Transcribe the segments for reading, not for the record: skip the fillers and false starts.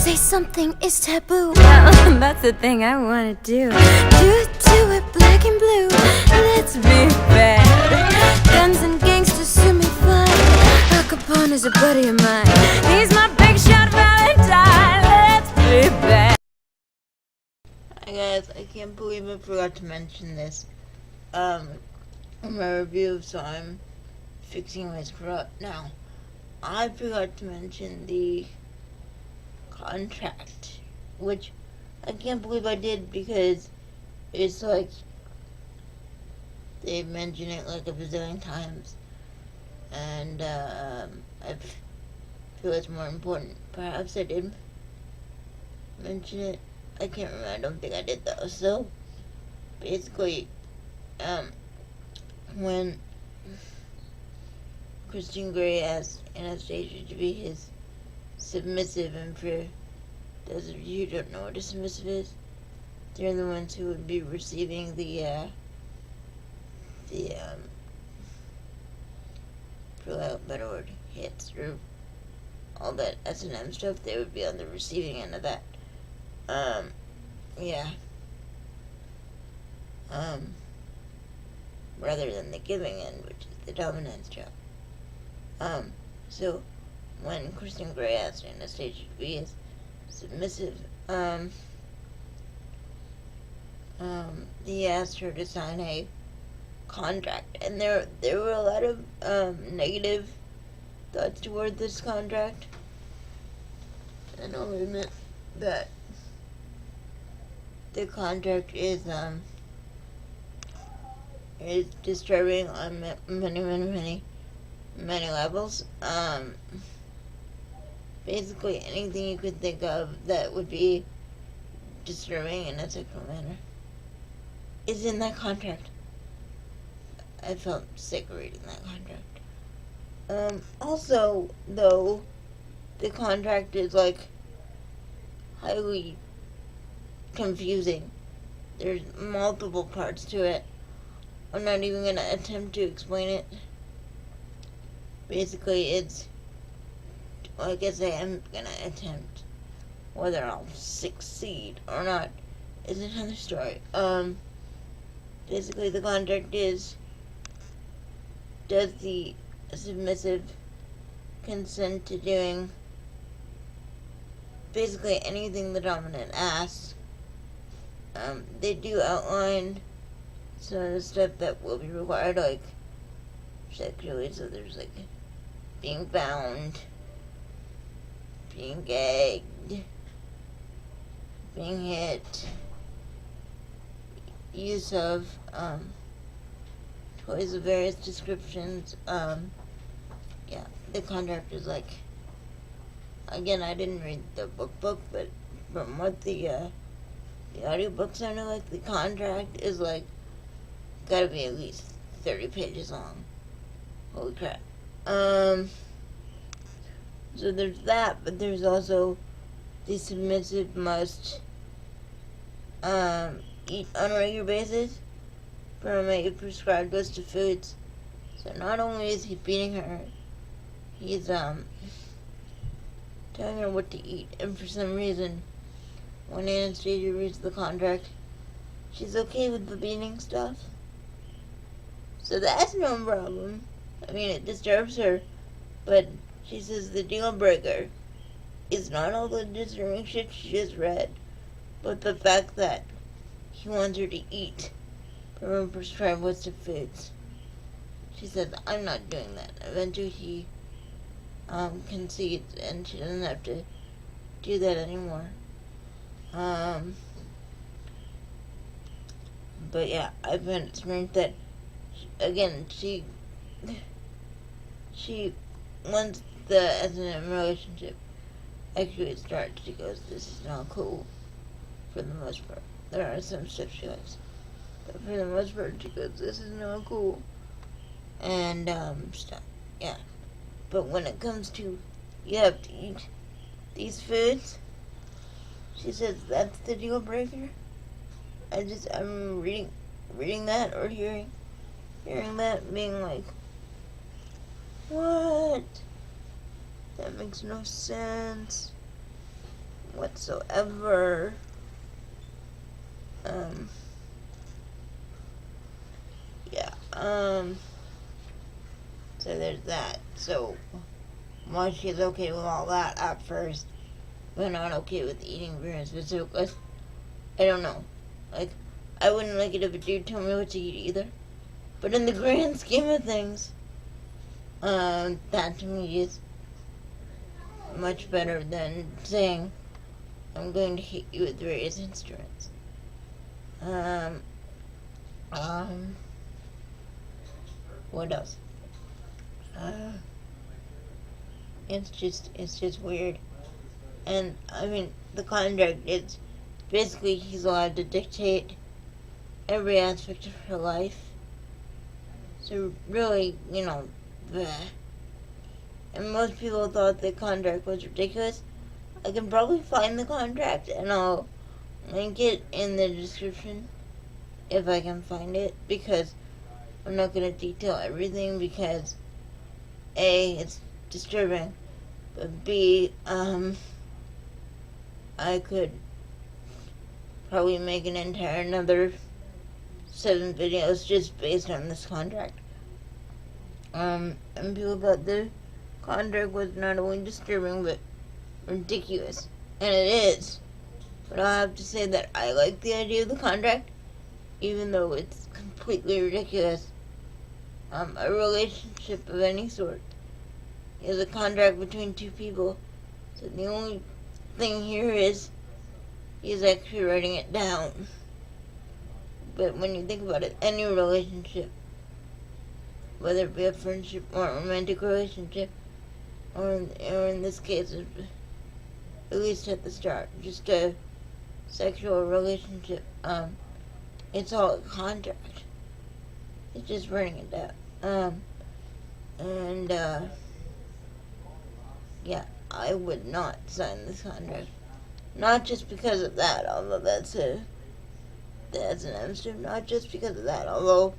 say something is taboo. Well, that's the thing I wanna do. Do it black and blue. Let's be bad. Guns and gangsters sue me fine. Al Capone is a buddy of mine. He's my big shot Valentine. Let's be bad. Hi guys, I can't believe I forgot to mention this. In my review, so I'm fixing my screw up now. I forgot to mention the contract, which I can't believe I did because it's like they mention it like a bazillion times, and I feel it's more important. Perhaps I did mention it. I can't remember. I don't think I did though. So basically, when Christian Grey asked Anastasia to be his submissive, and for those of you who don't know what a submissive is, they're the ones who would be receiving the for lack of a better word, hits or all that S&M stuff. They would be on the receiving end of that. Yeah. Rather than the giving end, which is the dominance job. So when Christian Grey asked Anastasia to be his submissive, he asked her to sign a contract, and there were a lot of negative thoughts toward this contract, and I'll admit that the contract is disturbing on many levels. Basically anything you could think of that would be disturbing in a sexual manner is in that contract. I felt sick reading that contract. Also, though, the contract is like highly confusing. There's multiple parts to it. I'm not even gonna attempt to explain it. Basically, it's, well, I guess I am gonna attempt. Whether I'll succeed or not is another story. Basically the contract is, does the submissive consent to doing basically anything the dominant asks? They do outline some of the stuff that will be required, like sexually, so there's like being bound, being gagged, being hit, use of toys of various descriptions. Yeah, the contract is like, again, I didn't read the book, but from what the audiobook sounded like, the contract is like gotta be at least 30 pages long. Holy crap. So there's that, but there's also the submissive must eat on a regular basis from a prescribed list of foods. So not only is he feeding her, he's telling her what to eat. And for some reason, when Anastasia reads the contract, she's okay with the beating stuff. So that's no problem. I mean, it disturbs her, but she says the deal breaker is not all the disturbing shit she just read, but the fact that he wants her to eat from a prescribed list of foods. She says, I'm not doing that. Eventually he concedes, and she doesn't have to do that anymore. But yeah, I've been experienced that, again, she once the S&M relationship actually starts, she goes, this is not cool, for the most part. There are some stuff she likes, but for the most part, she goes, this is not cool, and stuff, yeah. But when it comes to, you have to eat these foods, she says that's the deal breaker. I'm reading that or hearing that, being like, what? That makes no sense. whatsoever. So there's that. So, why she's okay with all that at first, but not okay with eating Bruno's bazookas, I don't know. Like, I wouldn't like it if a dude told me what to eat either. But in the grand scheme of things, that to me is much better than saying, I'm going to hit you with various instruments. What else? It's just weird. And, I mean, the contract, it's basically he's allowed to dictate every aspect of her life. So, really, bleh. And most people thought the contract was ridiculous. I can probably find the contract, and I'll link it in the description if I can find it, because I'm not going to detail everything, because A, it's disturbing, but B, I could probably make an entire another 7 videos just based on this contract. And people thought the contract was not only disturbing, but ridiculous. And it is. But I'll have to say that I like the idea of the contract, even though it's completely ridiculous. A relationship of any sort is a contract between two people. So the only thing here is he's actually writing it down. But when you think about it, any relationship, whether it be a friendship or a romantic relationship, or in this case, at least at the start, just a sexual relationship, it's all a contract. It's just writing it down. Yeah, I would not sign this contract. Not just because of that, although that's an M-strip, not just because of that, although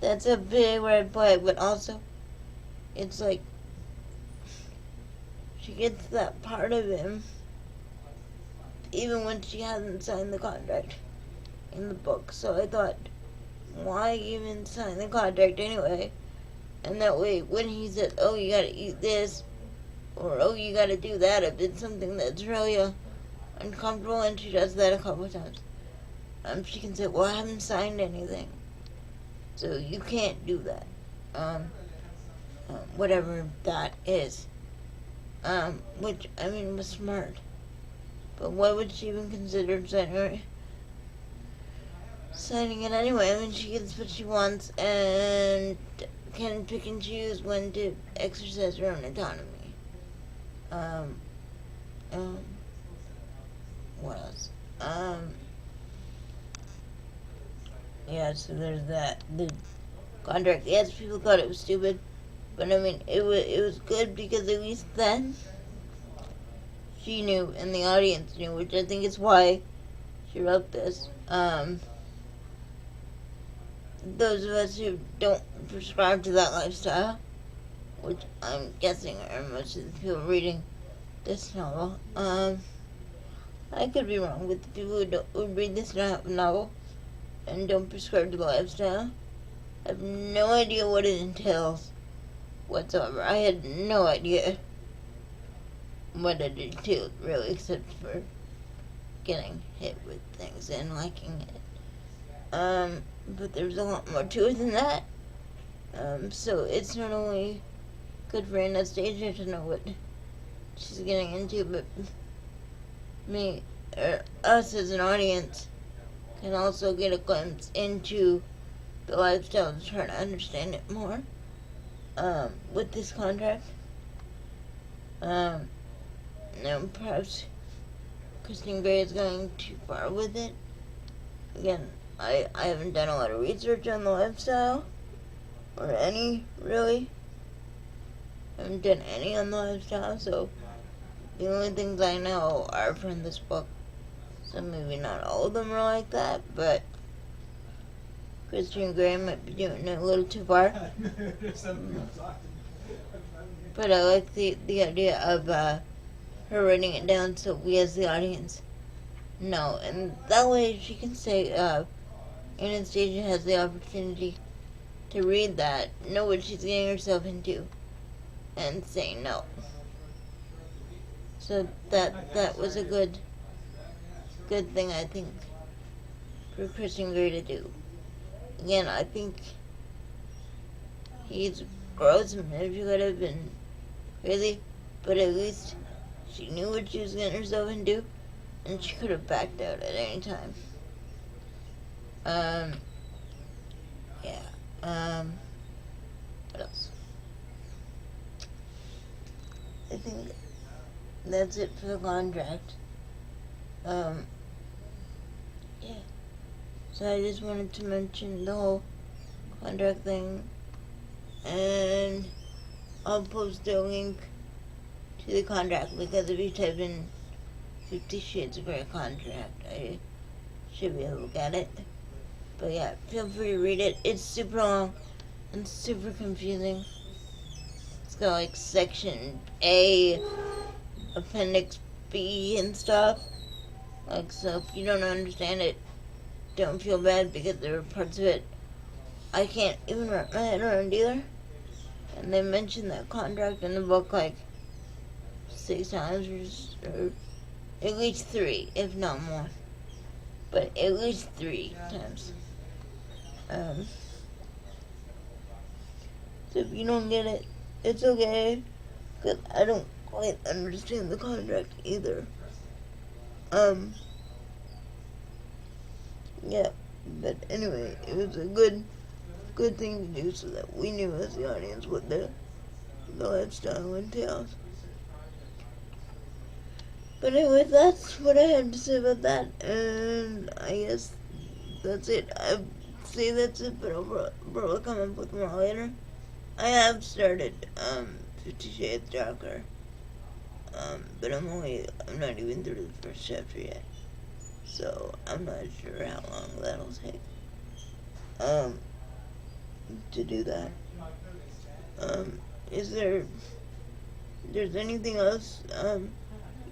that's a big red flag, but also, it's like, she gets that part of him, even when she hasn't signed the contract in the book. So I thought, why even sign the contract anyway? And that way, when he says, oh, you gotta eat this, or oh, you gotta do that, if it's something that's really uncomfortable, and she does that a couple of times, she can say, well, I haven't signed anything, so you can't do that. Whatever that is. Which, I mean, was smart. But why would she even consider signing it anyway? I mean, she gets what she wants and can pick and choose when to exercise her own autonomy. What else? Yeah, so there's that. The contract, yes, people thought it was stupid, but I mean, it was good, because at least then she knew and the audience knew, which I think is why she wrote this. Those of us who don't prescribe to that lifestyle, which I'm guessing are most of the people reading this novel, I could be wrong, with the people who read this novel and don't prescribe to the lifestyle. I have no idea what it entails whatsoever. I had no idea what it entailed, really, except for getting hit with things and liking it. But there's a lot more to it than that. So it's not only good for Anastasia to know what she's getting into, but us as an audience can also get a glimpse into the lifestyle to try to understand it more, with this contract. Now perhaps Christine Gray is going too far with it. Again, I haven't done a lot of research on the lifestyle, or any, really. I haven't done any on the lifestyle, so the only things I know are from this book. So maybe not all of them are like that, but Christine Gray might be doing it a little too far. But I like the idea of her writing it down so we as the audience know. And that way she can say, Anastasia has the opportunity to read that, know what she's getting herself into, and say no. So that was a good thing, I think, for Christian Grey to do. Again, I think he's gross and maybe could have been crazy, but at least she knew what she was getting herself into, and she could have backed out at any time. What else? I think that's it for the contract. Yeah. So I just wanted to mention the whole contract thing, and I'll post a link to the contract, because if you type in 50 Shades of Grey contract, I should be able to look at it. But yeah, feel free to read it. It's super long and super confusing. It's got like section A, appendix B and stuff. Like, so if you don't understand it, don't feel bad, because there are parts of it I can't even wrap my head around either. And they mention that contract in the book like 6 times, or at least 3, if not more. But at least 3 times. So if you don't get it, it's okay, because I don't quite understand the contract either. Yeah, but anyway, it was a good thing to do, so that we knew as the audience what the lifestyle entails. But anyway, that's what I had to say about that, and I guess that's it. I'd say that's it, but I'll probably come up with more later. I have started 50 Shades Darker, but I'm not even through the first chapter yet, so I'm not sure how long that'll take to do that. Is there's anything else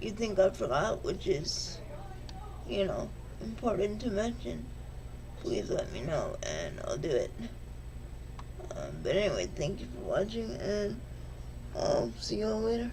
you think I forgot, which is, important to mention, please let me know and I'll do it. But anyway, thank you for watching, and I'll see you all later.